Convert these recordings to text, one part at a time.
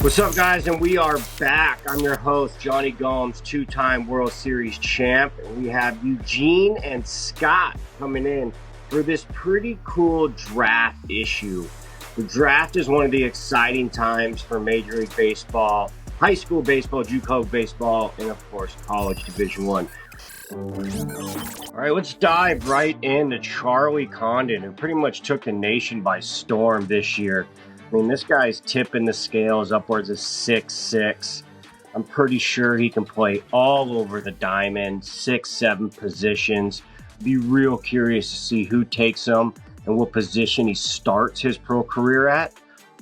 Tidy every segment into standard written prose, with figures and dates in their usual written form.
What's up, guys? And we are back. I'm your host, Jonny Gomes, two-time World Series champ. And we have Eugene and Scott coming in for this pretty cool draft issue. The draft is one of the exciting times for Major League Baseball, high school baseball, JUCO baseball, and of course, college Division I. All right, let's dive right into Charlie Condon, who pretty much took the nation by storm this year. I mean, this guy's tipping the scales upwards of 6'6". I'm pretty sure he can play all over the diamond, 6-7 positions. Be real curious to see who takes him and what position he starts his pro career at.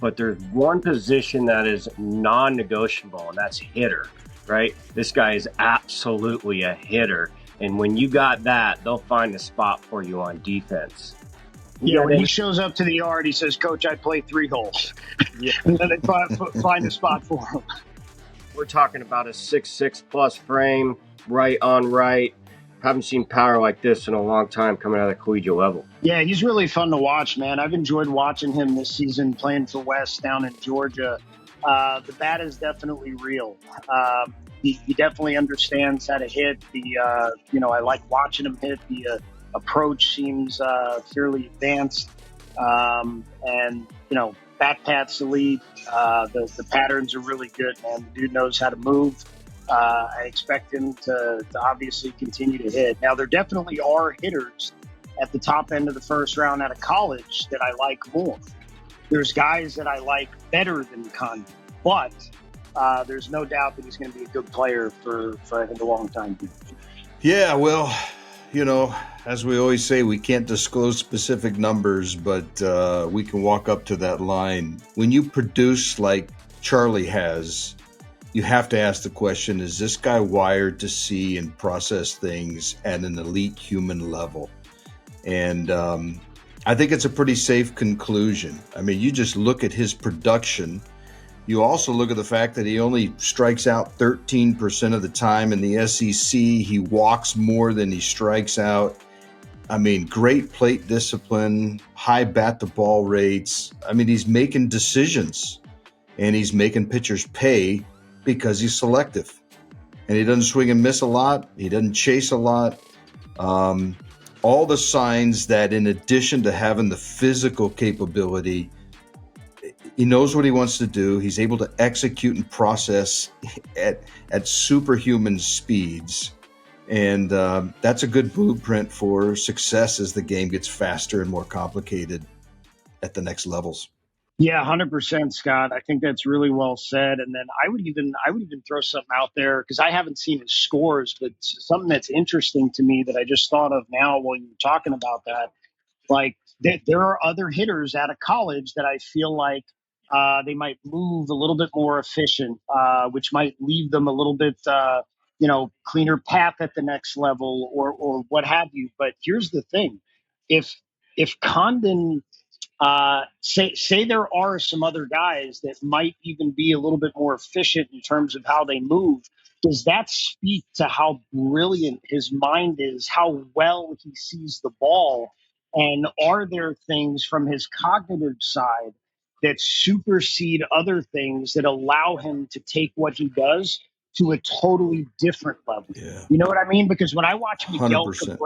But there's one position that is non-negotiable, and that's hitter, right? This guy is absolutely a hitter. And when you got that, they'll find a spot for you on defense. Yeah, when he shows up to the yard, he says, "Coach, I play 3 holes." Yeah. And then they find a spot for him. We're talking about a 6'6 plus frame, right on right. Haven't seen power like this in a long time coming out of the collegiate level. Yeah, he's really fun to watch, man. I've enjoyed watching him this season playing for West down in Georgia. The bat is definitely real. He definitely understands how to hit. I like watching him hit. The approach seems fairly advanced, and bat path's elite. The patterns are really good, man. The dude knows how to move. I expect him to obviously continue to hit. Now, there definitely are hitters at the top end of the first round out of college that I like more. There's guys that I like better than Condon, but there's no doubt that he's going to be a good player for I think a long time. Yeah, well, as we always say, we can't disclose specific numbers, but we can walk up to that line. When you produce like Charlie has, you have to ask the question, is this guy wired to see and process things at an elite human level? And I think it's a pretty safe conclusion. I mean, you just look at his production. You also look at the fact that he only strikes out 13% of the time in the SEC. He walks more than he strikes out. I mean, great plate discipline, high bat-to-ball rates. I mean, he's making decisions, and he's making pitchers pay because he's selective. And he doesn't swing and miss a lot. He doesn't chase a lot. All the signs that in addition to having the physical capability, he knows what he wants to do. He's able to execute and process at superhuman speeds. And that's a good blueprint for success as the game gets faster and more complicated at the next levels. Yeah, 100%, Scott. I think that's really well said. And then I would even throw something out there because I haven't seen his scores, but something that's interesting to me that I just thought of now while you were talking about that. Like there are other hitters out of college that I feel like they might move a little bit more efficient, which might leave them a little bit, cleaner path at the next level or what have you. But here's the thing: if Condon, say there are some other guys that might even be a little bit more efficient in terms of how they move. Does that speak to how brilliant his mind is, how well he sees the ball? And are there things from his cognitive side that supersede other things that allow him to take what he does to a totally different level? Yeah. You know what I mean? Because when I watch 100%.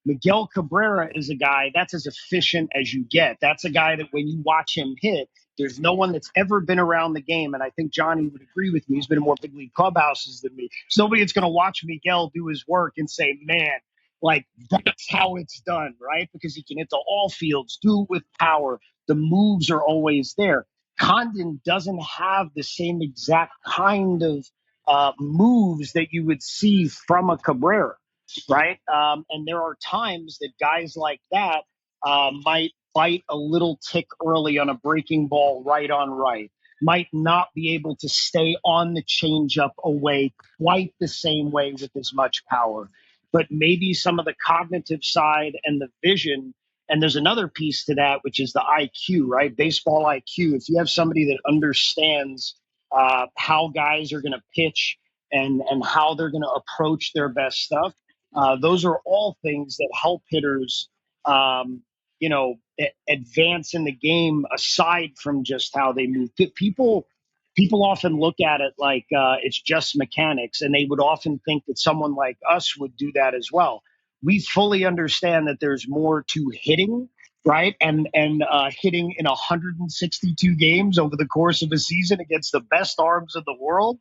Miguel Cabrera is a guy that's as efficient as you get. That's a guy that when you watch him hit, there's no one that's ever been around the game. And I think Johnny would agree with me. He's been in more big league clubhouses than me. So nobody that's going to watch Miguel do his work and say, man, like that's how it's done, right? Because he can hit to all fields, do it with power. The moves are always there. Condon doesn't have the same exact kind of moves that you would see from a Cabrera, right? And there are times that guys like that might bite a little tick early on a breaking ball right on right, might not be able to stay on the changeup away quite the same way with as much power. But maybe some of the cognitive side and the vision. And there's another piece to that, which is the IQ, right? Baseball IQ. If you have somebody that understands how guys are going to pitch and how they're going to approach their best stuff, those are all things that help hitters, advance in the game aside from just how they move. People often look at it like it's just mechanics, and they would often think that someone like us would do that as well. We fully understand that there's more to hitting, right? And hitting in 162 games over the course of a season against the best arms in the world.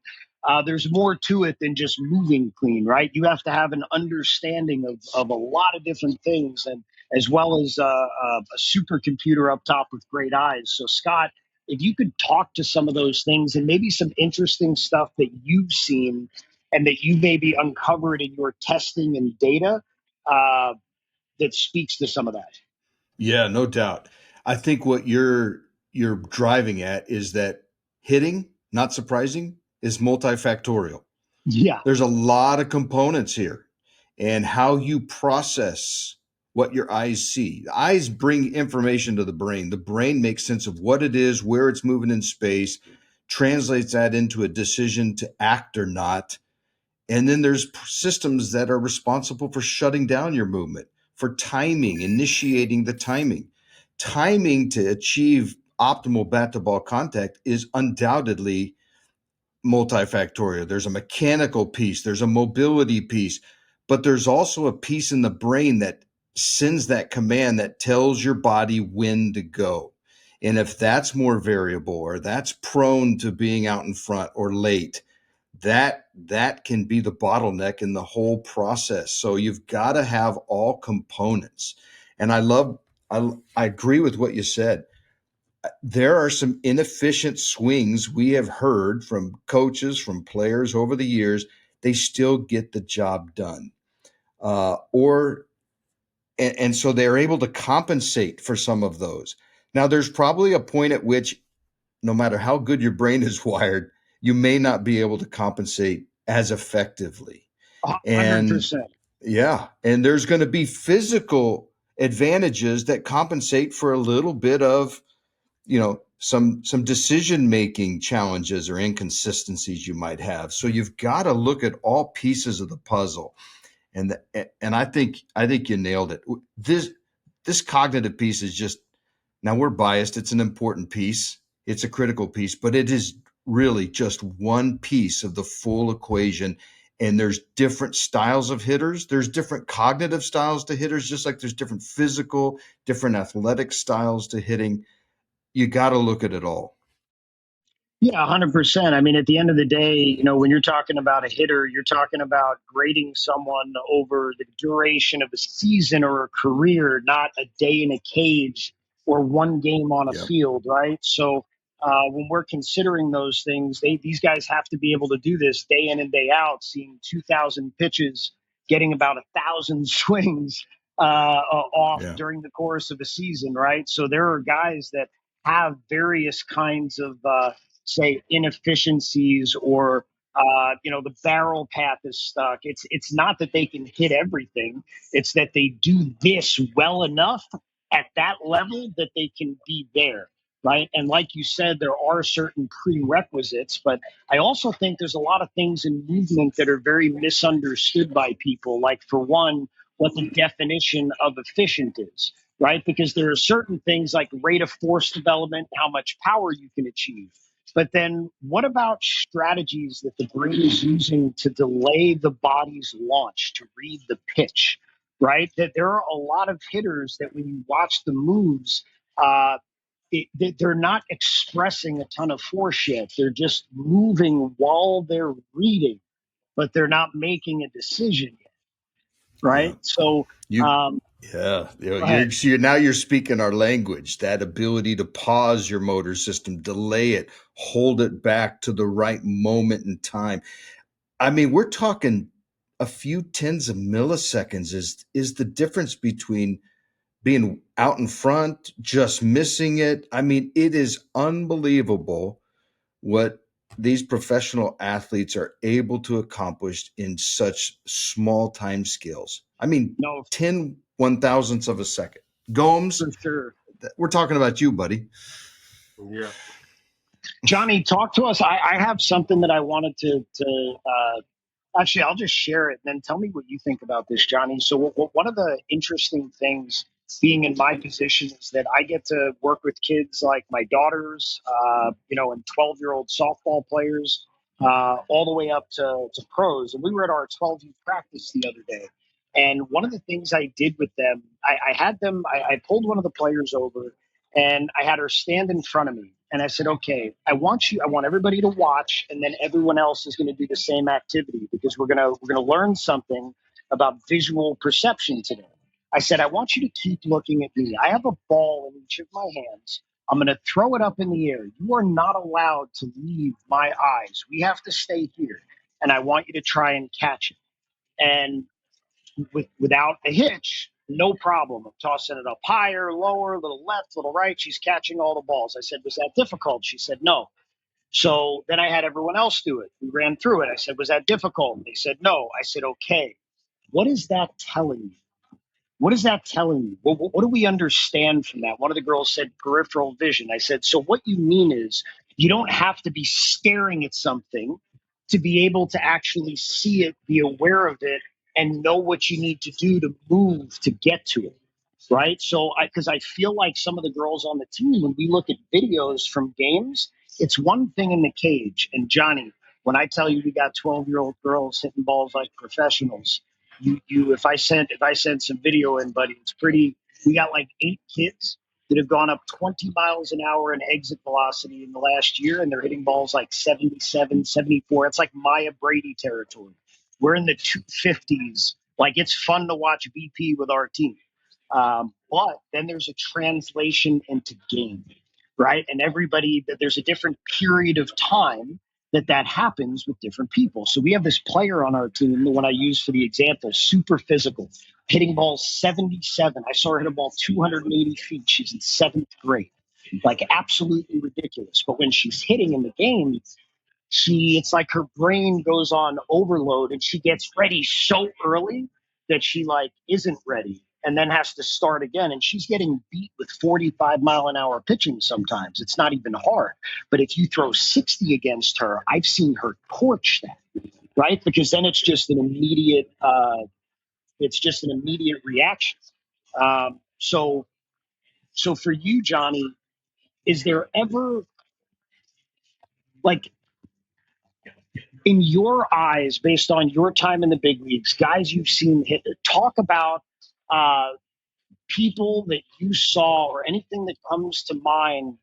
There's more to it than just moving clean, right? You have to have an understanding of a lot of different things, and as well as a supercomputer up top with great eyes. So, Scott, if you could talk to some of those things and maybe some interesting stuff that you've seen and that you maybe uncovered in your testing and data that speaks to some of that. Yeah, no doubt. I think what you're driving at is that hitting, not surprising, is multifactorial. Yeah. There's a lot of components here, and how you process what your eyes see. The eyes bring information to the brain. The brain makes sense of what it is, where it's moving in space, translates that into a decision to act or not. And then there's systems that are responsible for shutting down your movement, for timing, initiating the timing. Timing to achieve optimal bat to ball contact is undoubtedly multifactorial. There's a mechanical piece, there's a mobility piece, but there's also a piece in the brain that sends that command that tells your body when to go. And if that's more variable, or that's prone to being out in front or late, that can be the bottleneck in the whole process. So you've got to have all components. And I agree with what you said. There are some inefficient swings we have heard from coaches, from players over the years. They still get the job done. And so they're able to compensate for some of those. Now, there's probably a point at which, no matter how good your brain is wired, you may not be able to compensate as effectively. 100%. And there's going to be physical advantages that compensate for a little bit of, some decision-making challenges or inconsistencies you might have. So you've got to look at all pieces of the puzzle. And I think you nailed it. This cognitive piece is just, now we're biased. It's an important piece. It's a critical piece, but it is really just one piece of the full equation. And there's different styles of hitters. There's different cognitive styles to hitters, just like there's different physical, different athletic styles to hitting. You got to look at it all. Yeah, 100%. I mean, at the end of the day, when you're talking about a hitter, you're talking about grading someone over the duration of a season or a career, not a day in a cage or one game on a field, right? So when we're considering those things, these guys have to be able to do this day in and day out, seeing 2,000 pitches, getting about 1,000 swings off during the course of a season, right? So there are guys that have various kinds of say inefficiencies or the barrel path is stuck. It's not that they can hit everything. It's that they do this well enough at that level that they can be there. Right. And like you said, there are certain prerequisites, but I also think there's a lot of things in movement that are very misunderstood by people. Like, for one, what the definition of efficient is, right? Because there are certain things like rate of force development, how much power you can achieve. But then what about strategies that the brain is using to delay the body's launch, to read the pitch, right? That there are a lot of hitters that when you watch the moves, they're not expressing a ton of force yet. They're just moving while they're reading, but they're not making a decision yet, right? Yeah. So you're speaking our language. That ability to pause your motor system, delay it, hold it back to the right moment in time. I mean, we're talking a few tens of milliseconds is the difference between being out in front, just missing it. I mean, it is unbelievable what these professional athletes are able to accomplish in such small time scales. I mean, 10 1,000ths of a second. Gomes, for sure. We're talking about you, buddy. Yeah. Jonny, talk to us. I have something that I wanted to actually, I'll just share it and then tell me what you think about this, Jonny. So one of the interesting things being in my position is that I get to work with kids like my daughters, and 12-year-old softball players, all the way up to pros. And we were at our 12U practice the other day. And one of the things I did with them, I pulled one of the players over and I had her stand in front of me. And I said, okay, I want everybody to watch, and then everyone else is going to do the same activity because we're gonna learn something about visual perception today. I said, I want you to keep looking at me. I have a ball in each of my hands. I'm going to throw it up in the air. You are not allowed to leave my eyes. We have to stay here. And I want you to try and catch it. And without a hitch, no problem. I'm tossing it up higher, lower, a little left, a little right. She's catching all the balls. I said, was that difficult? She said, no. So then I had everyone else do it. We ran through it. I said, was that difficult? They said, no. I said, okay. What is that telling you? What is that telling you? What do we understand from that? One of the girls said peripheral vision. I said, so what you mean is you don't have to be staring at something to be able to actually see it, be aware of it, and know what you need to do to move to get to it. Right. So, because I feel like some of the girls on the team, when we look at videos from games, it's one thing in the cage. And Johnny, when I tell you we got 12-year-old girls hitting balls like professionals, if I sent some video in, buddy, it's pretty. We got like 8 kids that have gone up 20 miles an hour in exit velocity in the last year, and they're hitting balls like 77, 74. It's like Maya Brady territory. We're in the 250s. Like, it's fun to watch BP with our team. But then there's a translation into game, right? And there's a different period of time that happens with different people. So we have this player on our team, the one I use for the example, super physical, hitting balls 77. I saw her hit a ball 280 feet. She's in 7th grade. Like, absolutely ridiculous. But when she's hitting in the game, it's like her brain goes on overload and she gets ready so early that she like isn't ready and then has to start again. And she's getting beat with 45-mile-an-hour pitching sometimes. It's not even hard. But if you throw 60 against her, I've seen her torch that, right? Because then it's just an immediate reaction. So for you, Johnny, is there ever, like, in your eyes, based on your time in the big leagues, guys you've seen hit, talk about uh, people that you saw or anything that comes to mind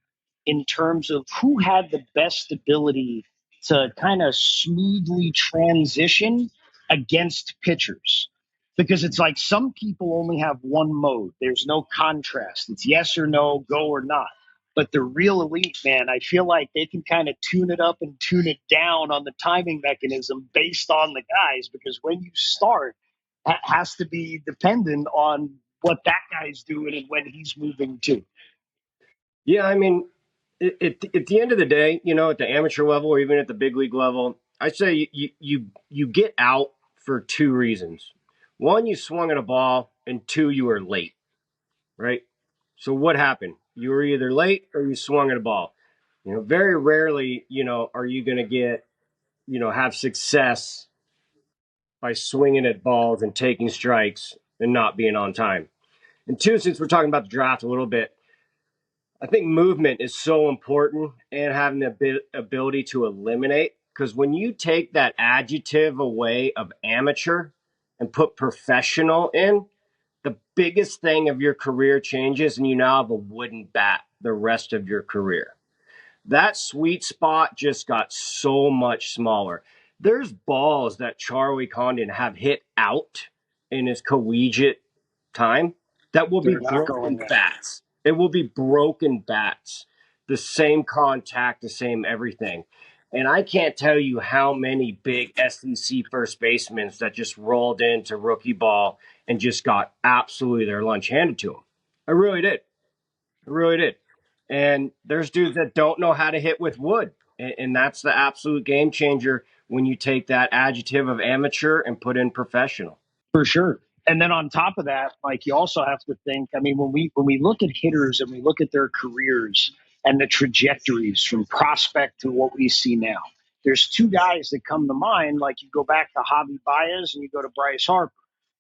in terms of who had the best ability to kind of smoothly transition against pitchers. Because it's like some people only have one mode. There's no contrast. It's yes or no, go or not. But the real elite, man, I feel like they can kind of tune it up and tune it down on the timing mechanism based on the guys. Because when you start, that has to be dependent on what that guy's doing and when he's moving too. Yeah, I mean, at the end of the day, at the amateur level or even at the big league level, I say you get out for two reasons. One, you swung at a ball, and two, you were late, right? So what happened? You were either late or you swung at a ball. Very rarely, are you going to get, have success by swinging at balls and taking strikes and not being on time. And two, since we're talking about the draft a little bit, I think movement is so important and having the ability to eliminate. Because when you take that adjective away of amateur and put professional in, the biggest thing of your career changes and you now have a wooden bat the rest of your career. That sweet spot just got so much smaller. There's balls that Charlie Condon have hit out in his collegiate time that will be broken bats. It will be broken bats. The same contact, the same everything. And I can't tell you how many big SEC first basemen that just rolled into rookie ball and just got absolutely their lunch handed to them. I really did. I really did. And there's dudes that don't know how to hit with wood. And that's the absolute game changer when you take that adjective of amateur and put in professional. For sure. And then on top of that, like, you also have to think, I mean, when we look at hitters and we look at their careers and the trajectories from prospect to what we see now, there's two guys that come to mind. Like, you go back to Javi Baez and you go to Bryce Harper.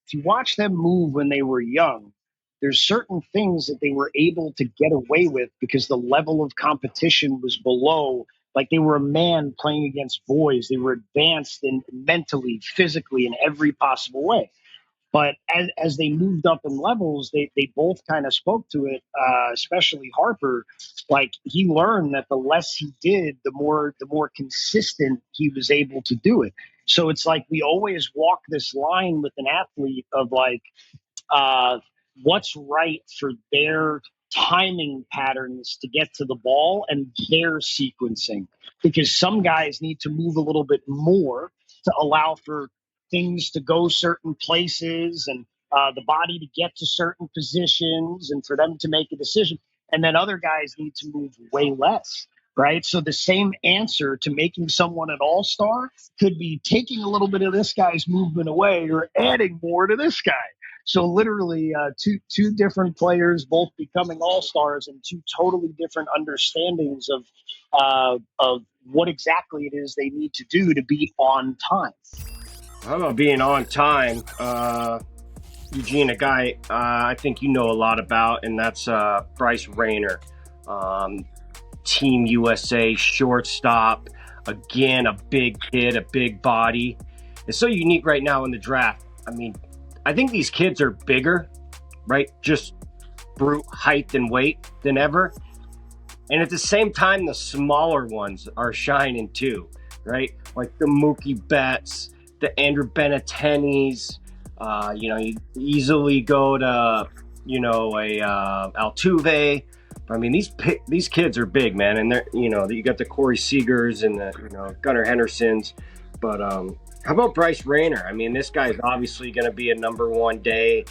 If you watch them move when they were young, there's certain things that they were able to get away with because the level of competition was below. Like, they were a man playing against boys. They were advanced in mentally, physically, in every possible way. But as they moved up in levels, they both kind of spoke to it, especially Harper. Like, he learned that the less he did, the more consistent he was able to do it. So it's like we always walk this line with an athlete of like, what's right for their timing patterns to get to the ball and their sequencing. Because some guys need to move a little bit more to allow for things to go certain places and the body to get to certain positions and for them to make a decision. And then other guys need to move way less, right? So the same answer to making someone an all-star could be taking a little bit of this guy's movement away or adding more to this guy. So literally two different players, both becoming all-stars, and two totally different understandings of what exactly it is they need to do to be on time. How about being on time? Eugene, a guy I think you know a lot about, and that's Bryce Rayner. Team USA shortstop. Again, a big kid, a big body. It's so unique right now in the draft. I mean, I think these kids are bigger, right? Just brute height and weight than ever. And at the same time, the smaller ones are shining too, right? Like the Mookie Betts, the Andrew Benintenis. You easily go to, a Altuve. I mean, these kids are big, man. And they're, you got the Corey Seagers and the, Gunnar Hendersons. But how about Bryce Rayner? I mean, this guy's obviously going to be a number one day.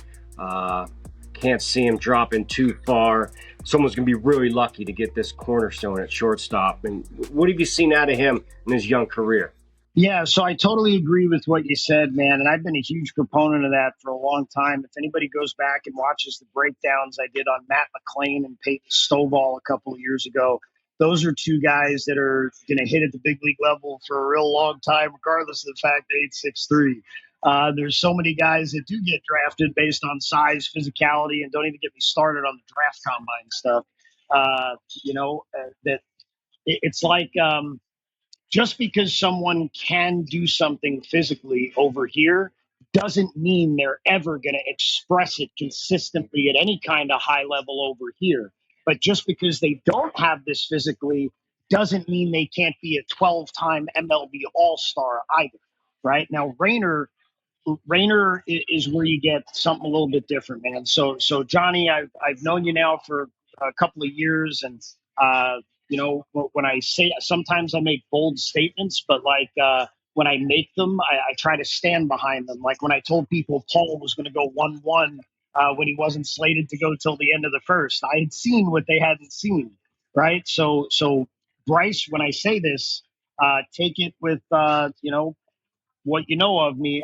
Can't see him dropping too far. Someone's going to be really lucky to get this cornerstone at shortstop. And what have you seen out of him in his young career? Yeah, so I totally agree with what you said, man. And I've been a huge proponent of that for a long time. If anybody goes back and watches the breakdowns I did on Matt McClain and Peyton Stovall a couple of years ago, those are two guys that are going to hit at the big league level for a real long time, regardless of the fact they're 8'6". There's so many guys that do get drafted based on size, physicality, and don't even get me started on the draft combine stuff. That it's like just because someone can do something physically over here doesn't mean they're ever going to express it consistently at any kind of high level over here. But just because they don't have this physically doesn't mean they can't be a 12-time MLB All-Star either, right? Now, Rayner is where you get something a little bit different, man. So Jonny, I've known you now for a couple of years, and when I say, sometimes I make bold statements, but when I make them, I try to stand behind them. Like when I told people Paul was going to go 1-1 when he wasn't slated to go till the end of the first, I had seen what they hadn't seen, right? So Bryce, when I say this, take it with what you know of me.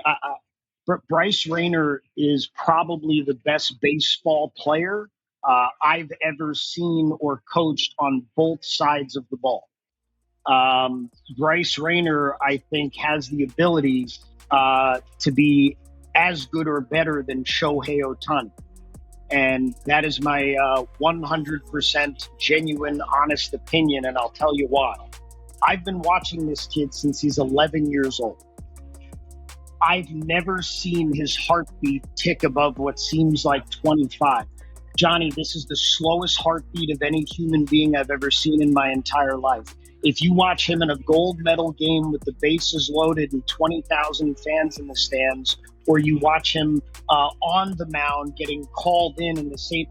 Bryce Rayner is probably the best baseball player I've ever seen or coached on both sides of the ball. Bryce Rayner, I think, has the ability to be as good or better than Shohei Ohtani. And that is my 100% genuine, honest opinion, and I'll tell you why. I've been watching this kid since he's 11 years old. I've never seen his heartbeat tick above what seems like 25. Jonny, this is the slowest heartbeat of any human being I've ever seen in my entire life. If you watch him in a gold medal game with the bases loaded and 20,000 fans in the stands, or you watch him on the mound getting called in the same,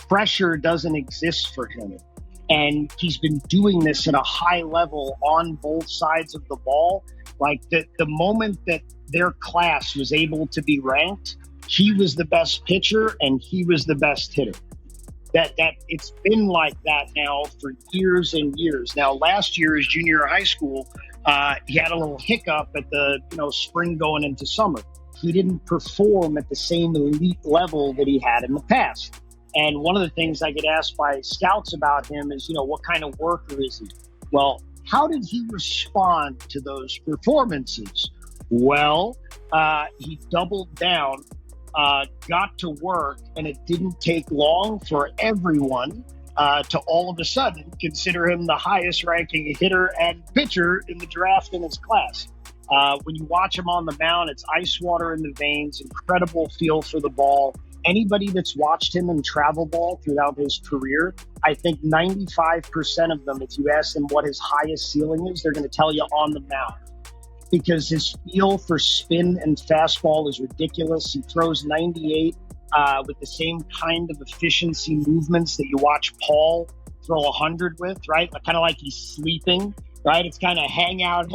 pressure doesn't exist for him. And he's been doing this at a high level on both sides of the ball. Like the moment that their class was able to be ranked, he was the best pitcher and he was the best hitter. That it's been like that now for years and years. Now, last year, his junior high school, he had a little hiccup at the spring going into summer. He didn't perform at the same elite level that he had in the past. And one of the things I get asked by scouts about him is, what kind of worker is he? Well, how did he respond to those performances? Well, he doubled down got to work, and it didn't take long for everyone to all of a sudden consider him the highest ranking hitter and pitcher in the draft in his class. When you watch him on the mound, it's ice water in the veins, incredible feel for the ball. Anybody that's watched him in travel ball throughout his career, I think 95% of them, if you ask them what his highest ceiling is, they're going to tell you on the mound, because his feel for spin and fastball is ridiculous. He throws 98 with the same kind of efficiency movements that you watch Paul throw 100 with, right? Kind of like he's sleeping, right? It's kind of hang out,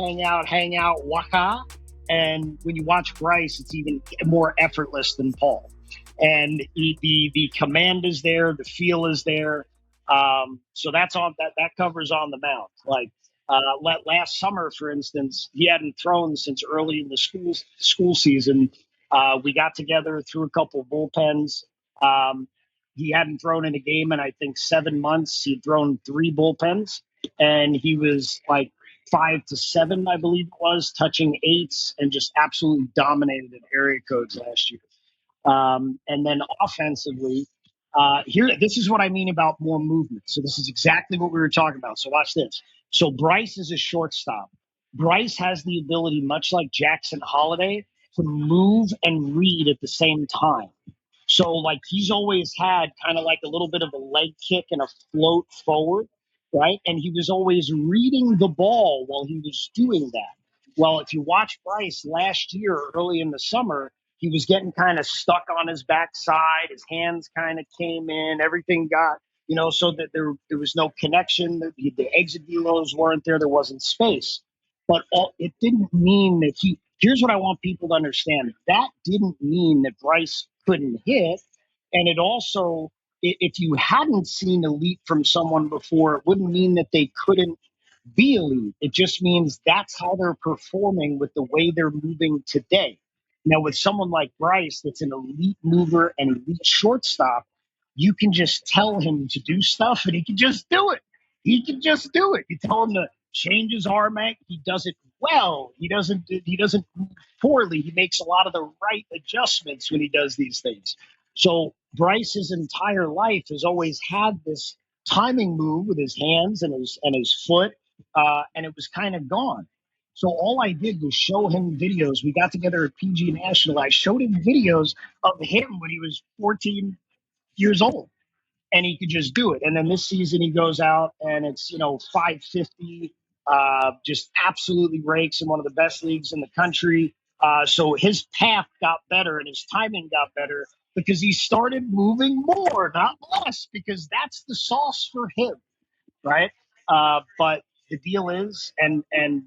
waka. And when you watch Bryce, it's even more effortless than Paul. And the command is there, the feel is there. So that's on that covers on the mound. Like last summer, for instance, he hadn't thrown since early in the school season. We got together, threw a couple bullpens. He hadn't thrown in a game in, I think, 7 months. He'd thrown 3 bullpens, and he was like 5 to 7, I believe it was, touching 8s, and just absolutely dominated in area codes last year. And then offensively, this is what I mean about more movement. So this is exactly what we were talking about. So watch this. So Bryce is a shortstop. Bryce has the ability, much like Jackson Holiday, to move and read at the same time. So like he's always had kind of like a little bit of a leg kick and a float forward, right? And he was always reading the ball while he was doing that. Well, if you watch Bryce last year, early in the summer, he was getting kind of stuck on his backside. His hands kind of came in. Everything got, so that there was no connection. The exit velos weren't there. There wasn't space. But it didn't mean that here's what I want people to understand. That didn't mean that Bryce couldn't hit. And it also, if you hadn't seen elite from someone before, it wouldn't mean that they couldn't be elite. It just means that's how they're performing with the way they're moving today. Now, with someone like Bryce, that's an elite mover and elite shortstop, you can just tell him to do stuff and he can just do it. He can just do it. You tell him to change his arm angle, he does it well. He doesn't move poorly. He makes a lot of the right adjustments when he does these things. So Bryce's entire life has always had this timing move with his hands and his foot, and it was kind of gone. So all I did was show him videos. We got together at PG National. I showed him videos of him when he was 14 years old, and he could just do it. And then this season he goes out and it's 550, just absolutely rakes in one of the best leagues in the country. So his path got better and his timing got better because he started moving more, not less, because that's the sauce for him, right? But the deal is, and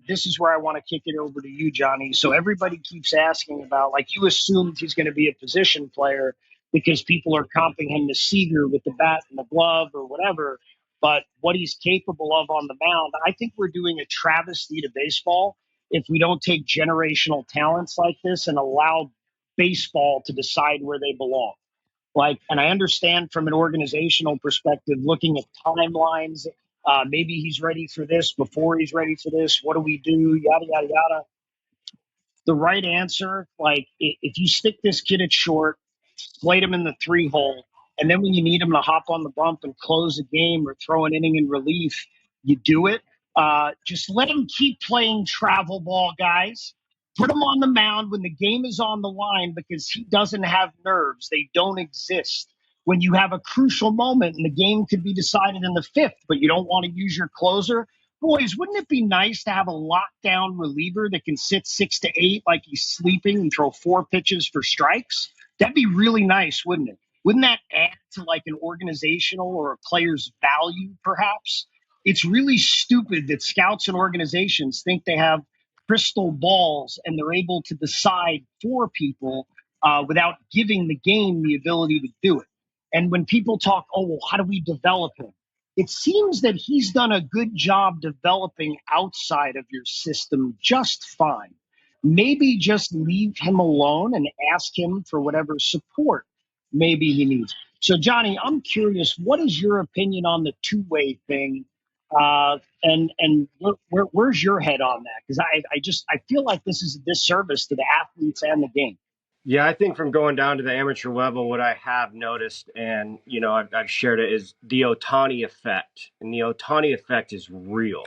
this is where I want to kick it over to you, Johnny. So everybody keeps asking about, like, you assumed he's going to be a position player because people are comping him to Seager with the bat and the glove or whatever. But what he's capable of on the mound, I think we're doing a travesty to baseball if we don't take generational talents like this and allow baseball to decide where they belong. Like, and I understand from an organizational perspective, looking at timelines, maybe he's ready for this before he's ready for this. What do we do? Yada, yada, yada. The right answer, like, if you stick this kid at short, slate him in the 3-hole, and then when you need him to hop on the bump and close a game or throw an inning in relief, you do it. Just let him keep playing travel ball, guys. Put him on the mound when the game is on the line because he doesn't have nerves. They don't exist. When you have a crucial moment and the game could be decided in the 5th, but you don't want to use your closer, boys, wouldn't it be nice to have a lockdown reliever that can sit 6 to 8 like he's sleeping and throw 4 pitches for strikes? That'd be really nice, wouldn't it? Wouldn't that add to like an organizational or a player's value, perhaps? It's really stupid that scouts and organizations think they have crystal balls and they're able to decide for people without giving the game the ability to do it. And when people talk, oh, well, how do we develop him? It seems that he's done a good job developing outside of your system just fine. Maybe just leave him alone and ask him for whatever support maybe he needs. So, Johnny, I'm curious, what is your opinion on the two-way thing? And where's your head on that? Because I feel like this is a disservice to the athletes and the game. Yeah, I think from going down to the amateur level, what I have noticed, and I've shared it, is the Otani effect, and the Otani effect is real.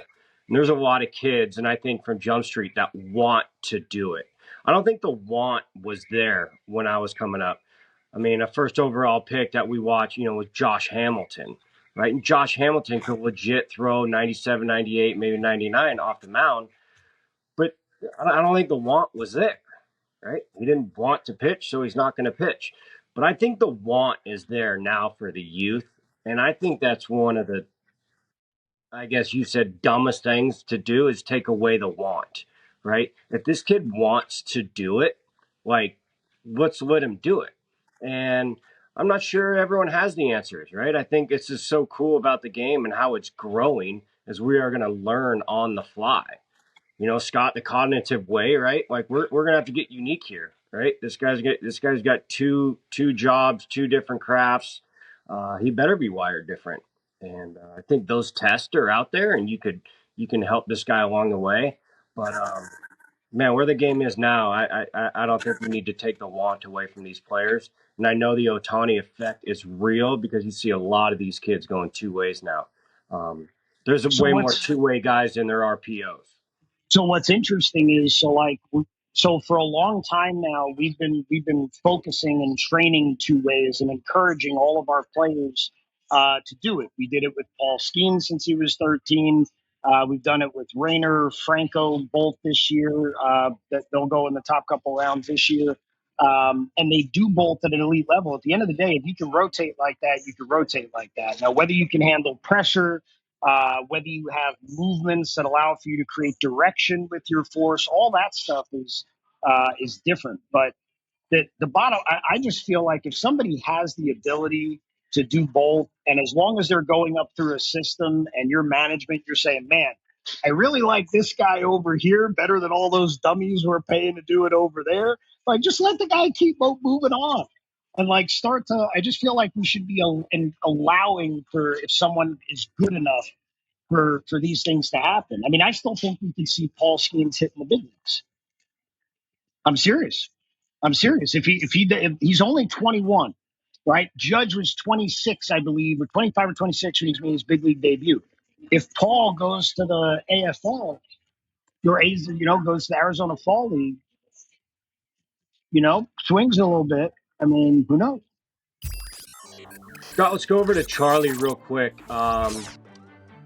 And there's a lot of kids, and I think from Jump Street that want to do it. I don't think the want was there when I was coming up. I mean, a first overall pick that we watched, was Josh Hamilton, right? And Josh Hamilton could legit throw 97, 98, maybe 99 off the mound, but I don't think the want was there, right? He didn't want to pitch, so he's not going to pitch. But I think the want is there now for the youth. And I think that's one of the, I guess you said, dumbest things to do is take away the want, right? If this kid wants to do it, like, let's let him do it. And I'm not sure everyone has the answers, right? I think it's just so cool about the game and how it's growing as we are going to learn on the fly. Scott, the cognitive way, right? Like we're gonna have to get unique here, right? This guy's got two jobs, two different crafts. He better be wired different, and I think those tests are out there, and you can help this guy along the way. But man, where the game is now, I don't think we need to take the want away from these players. And I know the Otani effect is real because you see a lot of these kids going two ways now. There's So way more what's two-way guys than there are POs. So what's interesting is so for a long time now we've been focusing and training two ways and encouraging all of our players to do it. We did it with Paul Skeen since he was 13. We've done it with Rayner, Franco, both this year. That they'll go in the top couple rounds this year. And they do both at an elite level. At the end of the day, if you can rotate like that, you can rotate like that. Now, whether you can handle pressure, whether you have movements that allow for you to create direction with your force, all that stuff is different. But the bottom, I just feel like if somebody has the ability to do both, and as long as they're going up through a system and your management, you're saying, man, I really like this guy over here better than all those dummies who are paying to do it over there. Like, just let the guy keep moving on. And like I just feel like we should be allowing for if someone is good enough for these things to happen. I mean, I still think we can see Paul Skeens hitting the big leagues. I'm serious. I'm serious. If he's only 21, right? Judge was 26, I believe, or 25 or 26 when he made his big league debut. If Paul goes to the AFL, goes to the Arizona Fall League, swings a little bit. I mean, who knows? Scott, let's go over to Charlie real quick.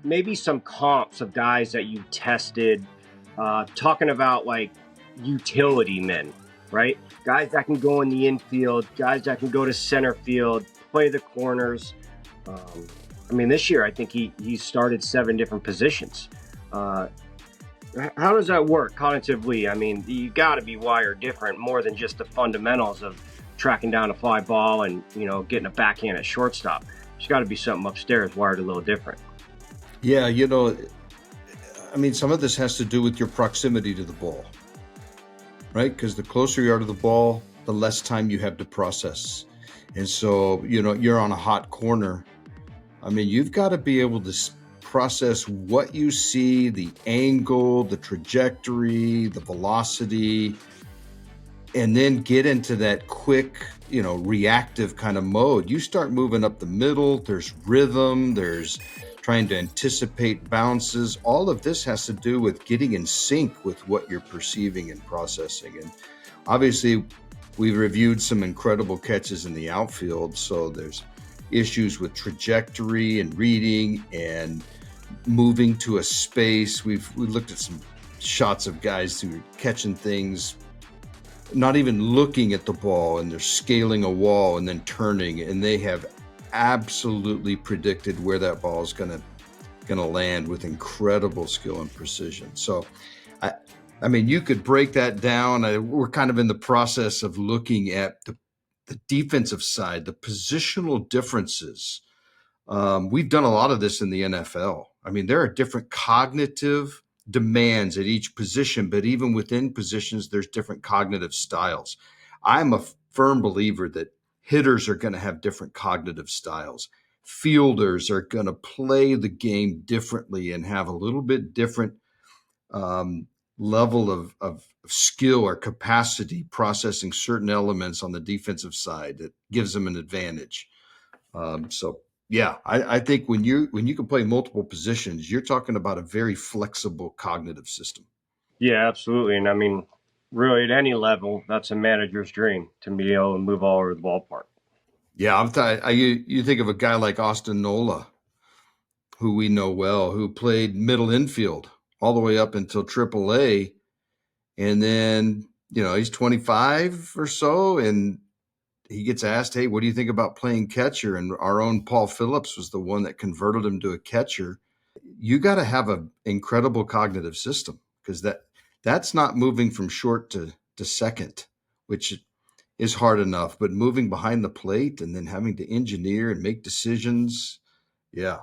Maybe some comps of guys that you tested, talking about like utility men, right? Guys that can go in the infield, guys that can go to center field, play the corners. I mean, this year I think he started 7 different positions. How does that work cognitively? I mean, you got to be wired different, more than just the fundamentals of tracking down a fly ball and getting a backhand at shortstop. There's got to be something upstairs wired a little different. Yeah, I mean, some of this has to do with your proximity to the ball, right? Because the closer you are to the ball, the less time you have to process. And so, you're on a hot corner. I mean, you've got to be able to process what you see, the angle, the trajectory, the velocity, and then get into that quick, reactive kind of mode. You start moving up the middle, there's rhythm, there's trying to anticipate bounces. All of this has to do with getting in sync with what you're perceiving and processing. And obviously, we've reviewed some incredible catches in the outfield. So there's issues with trajectory and reading and moving to a space. We looked at some shots of guys who are catching things, not even looking at the ball, and they're scaling a wall and then turning, and they have absolutely predicted where that ball is going to land with incredible skill and precision. So I mean, you could break that down. We're kind of in the process of looking at the defensive side, the positional differences. We've done a lot of this in the NFL. I mean, there are different cognitive demands at each position, but even within positions, there's different cognitive styles. I'm a firm believer that hitters are going to have different cognitive styles. Fielders are going to play the game differently and have a little bit different level of skill or capacity processing certain elements on the defensive side that gives them an advantage. I think when you can play multiple positions, you're talking about a very flexible cognitive system. Yeah, absolutely. And I mean, really at any level, that's a manager's dream to be able to move all over the ballpark. Yeah, you think of a guy like Austin Nola, who we know well, who played middle infield all the way up until AAA. And then, he's 25 or so, and he gets asked, hey, what do you think about playing catcher? And our own Paul Phillips was the one that converted him to a catcher. You got to have an incredible cognitive system, because that's not moving from short to second, which is hard enough, but moving behind the plate and then having to engineer and make decisions. Yeah.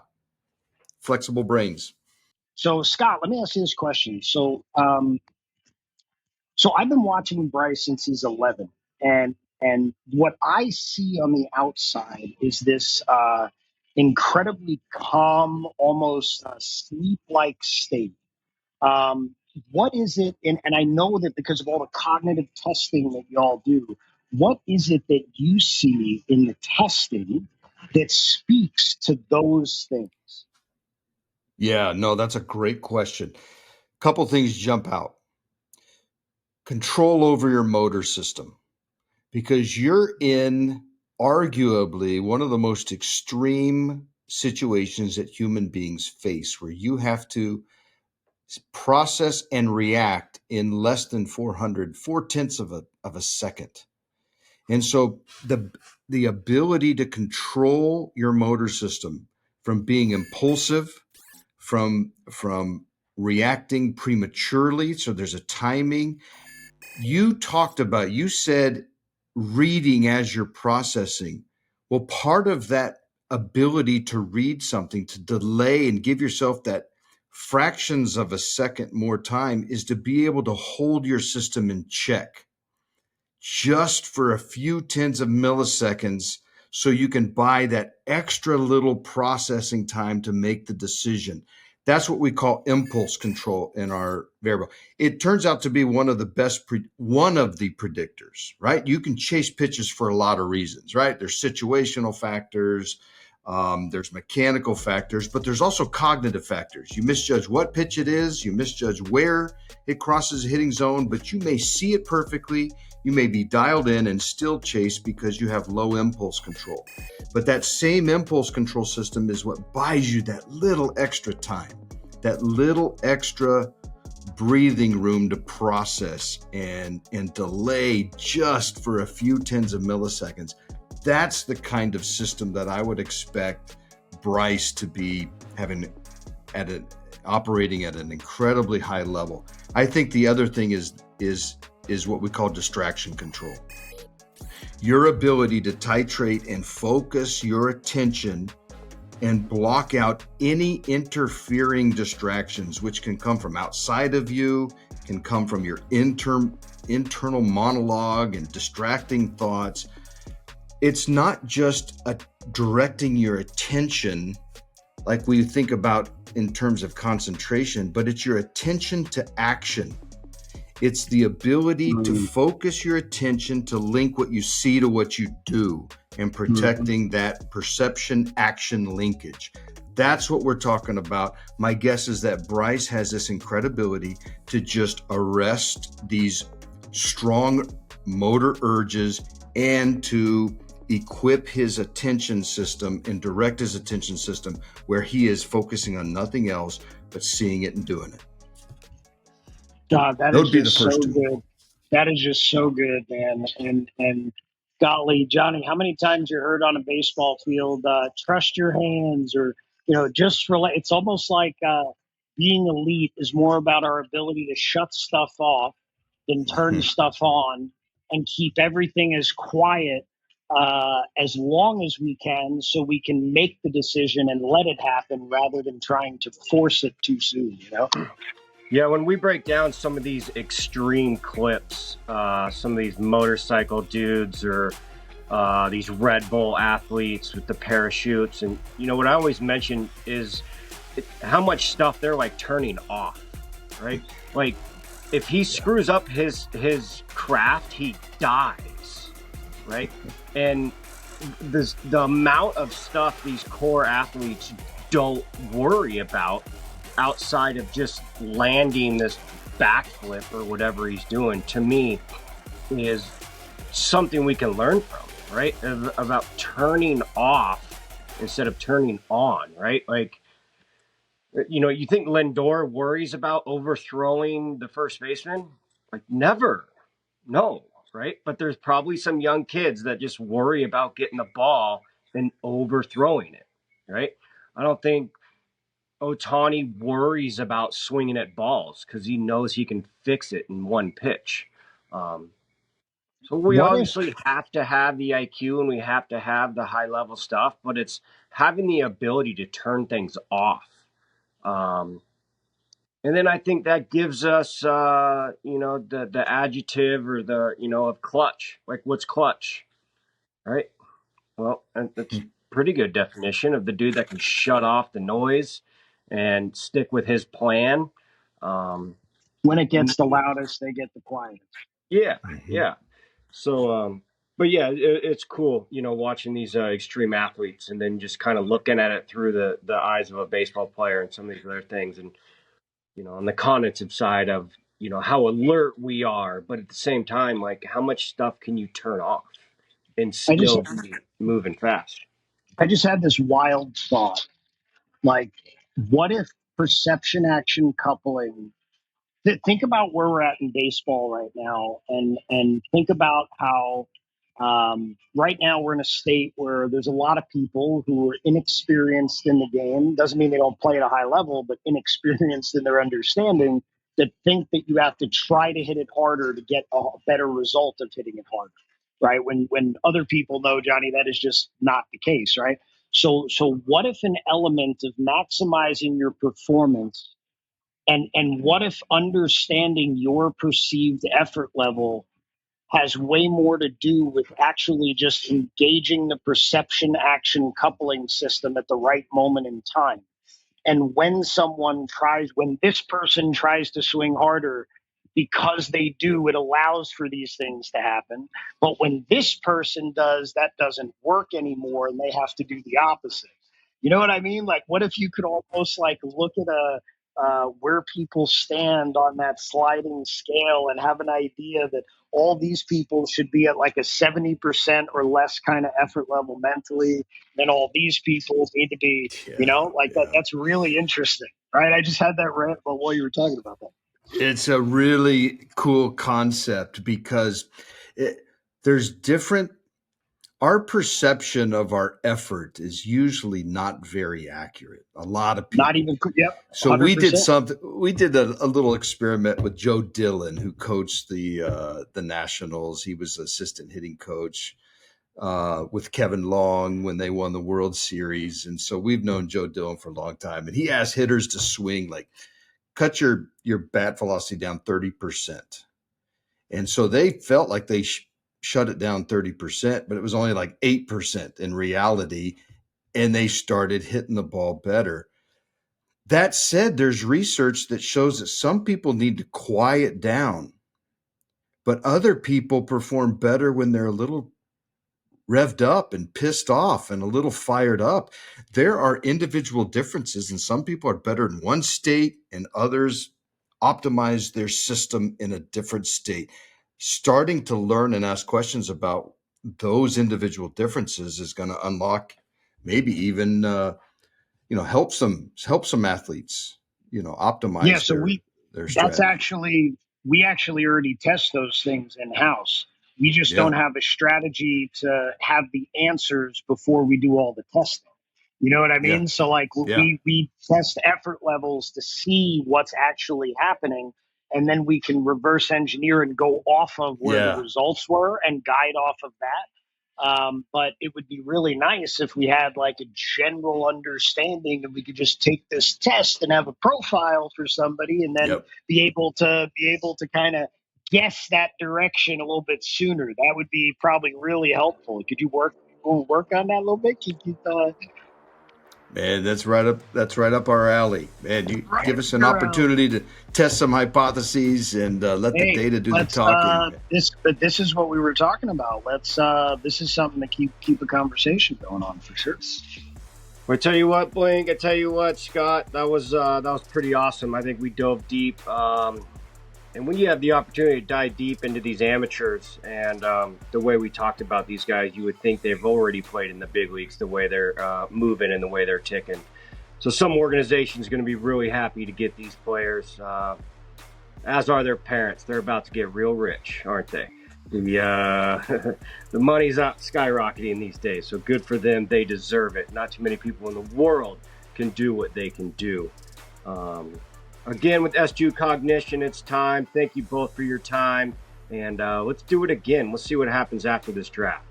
Flexible brains. So, Scott, let me ask you this question. So I've been watching Bryce since he's 11, and what I see on the outside is this incredibly calm, almost sleep-like state. What is it? And I know that because of all the cognitive testing that y'all do, what is it that you see in the testing that speaks to those things? Yeah, no, that's a great question. Couple things jump out. Control over your motor system, because you're in arguably one of the most extreme situations that human beings face, where you have to process and react in less than 4/10 of a second. And so the ability to control your motor system from being impulsive, from reacting prematurely, so there's a timing. You said reading as you're processing. Well, part of that ability to read something, to delay and give yourself that fractions of a second more time, is to be able to hold your system in check just for a few tens of milliseconds, so you can buy that extra little processing time to make the decision. That's what we call impulse control in our variable. It turns out to be one of the predictors, right? You can chase pitches for a lot of reasons, right? There's situational factors, there's mechanical factors, but there's also cognitive factors. You misjudge what pitch it is, you misjudge where it crosses a hitting zone, but you may see it perfectly. You may be dialed in and still chase because you have low impulse control. But that same impulse control system is what buys you that little extra time, that little extra breathing room to process and delay just for a few tens of milliseconds. That's the kind of system that I would expect Bryce to be having operating at an incredibly high level. I think the other thing is what we call distraction control. Your ability to titrate and focus your attention and block out any interfering distractions, which can come from outside of you, can come from your internal monologue and distracting thoughts. It's not just directing your attention like we think about in terms of concentration, but it's your attention to action. It's the ability to focus your attention to link what you see to what you do, and protecting that perception action linkage. That's what we're talking about. My guess is that Bryce has this incredibility to just arrest these strong motor urges and to equip his attention system and direct his attention system where he is focusing on nothing else but seeing it and doing it. God, that is just so good. That is just so good, man. And golly, Jonny, how many times you heard on a baseball field, trust your hands, or just relate. It's almost like being elite is more about our ability to shut stuff off than turn stuff on, and keep everything as quiet as long as we can, so we can make the decision and let it happen rather than trying to force it too soon. Yeah, when we break down some of these extreme clips, some of these motorcycle dudes or these Red Bull athletes with the parachutes, and what I always mention is how much stuff they're like turning off, right? Like if he screws up his craft, he dies, right? And the amount of stuff these core athletes don't worry about outside of just landing this backflip or whatever he's doing, to me, is something we can learn from, right? About turning off instead of turning on, right? Like, you think Lindor worries about overthrowing the first baseman? Like, never. No, right? But there's probably some young kids that just worry about getting the ball and overthrowing it, right? I don't think Ohtani worries about swinging at balls because he knows he can fix it in one pitch. Um, so we What if obviously have to have the IQ and we have to have the high level stuff, but it's having the ability to turn things off. Um, and then I think that gives us, the adjective or of clutch. Like, what's clutch, right? Well, that's pretty good definition of the dude that can shut off the noise and stick with his plan. Um, when it gets the loudest, they get the quietest? yeah, Mhm. yeah. So, but yeah, it's cool, watching these extreme athletes and then just kind of looking at it through the eyes of a baseball player and some of these other things. And, on the cognitive side of, how alert we are, but at the same time, like, how much stuff can you turn off and I just still be moving fast? I just had this wild thought. Like, what if perception action coupling? Think about where we're at in baseball right now, and think about how right now we're in a state where there's a lot of people who are inexperienced in the game. Doesn't mean they don't play at a high level, but inexperienced in their understanding, that think that you have to try to hit it harder to get a better result of hitting it harder. Right? When other people know, Johnny, that is just not the case. Right? So what if an element of maximizing your performance, and what if understanding your perceived effort level has way more to do with actually just engaging the perception action coupling system at the right moment in time? And when this person tries to swing harder, because they do, it allows for these things to happen. But when this person does, that doesn't work anymore and they have to do the opposite. You know what I mean? Like, what if you could almost like look at where people stand on that sliding scale and have an idea that all these people should be at like a 70% or less kind of effort level mentally, then all these people need to be, Yeah, like that. yeah. That's really interesting, right? I just had that rant about while you were talking about that. It's a really cool concept because it, there's different. Our perception of our effort is usually not very accurate. A lot of Not people. even, yep, So we did 100%. something. We did a little experiment with Joe Dillon, who coached the Nationals. He was assistant hitting coach with Kevin Long when they won the World Series, and so we've known Joe Dillon for a long time. And he asked hitters to swing like cut your bat velocity down 30%, and so they felt like they shut it down 30%, but it was only like 8% in reality, and they started hitting the ball better. That said, there's research that shows that some people need to quiet down, but other people perform better when they're a little revved up and pissed off and a little fired up. There are individual differences, and some people are better in one state and others optimize their system in a different state. Starting to learn and ask questions about those individual differences is going to unlock, maybe even help some athletes Yeah. optimize So their that's strategy. actually, we actually already test those things in house. We just Yeah, don't have a strategy to have the answers before we do all the testing. You know what I yeah, mean? So like yeah, we test effort levels to see what's actually happening, and then we can reverse engineer and go off of where the yeah. results were and guide off of that. But it would be really nice if we had like a general understanding and we could just take this test and have a profile for somebody, and then Yep. be able to kind of guess that direction a little bit sooner. That would be probably really helpful. Could you work on that a little bit? Keep Man, that's right up our alley. Man, you Right give us an up your opportunity to test some hypotheses and let the data do the talking. This is what we were talking about. This is something to keep a conversation going on for sure. Well, I tell you what, Blink. I tell you what, Scott. That was pretty awesome. I think we dove deep. And when you have the opportunity to dive deep into these amateurs and the way we talked about these guys, you would think they've already played in the big leagues, the way they're moving and the way they're ticking. So some organization's going to be really happy to get these players, as are their parents. They're about to get real rich, aren't they? The money's out skyrocketing these days, so good for them. They deserve it. Not too many people in the world can do what they can do. Again, with S2 Cognition, it's time. Thank you both for your time, and let's do it again. Let's see what happens after this draft.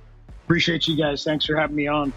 Appreciate you guys. Thanks for having me on.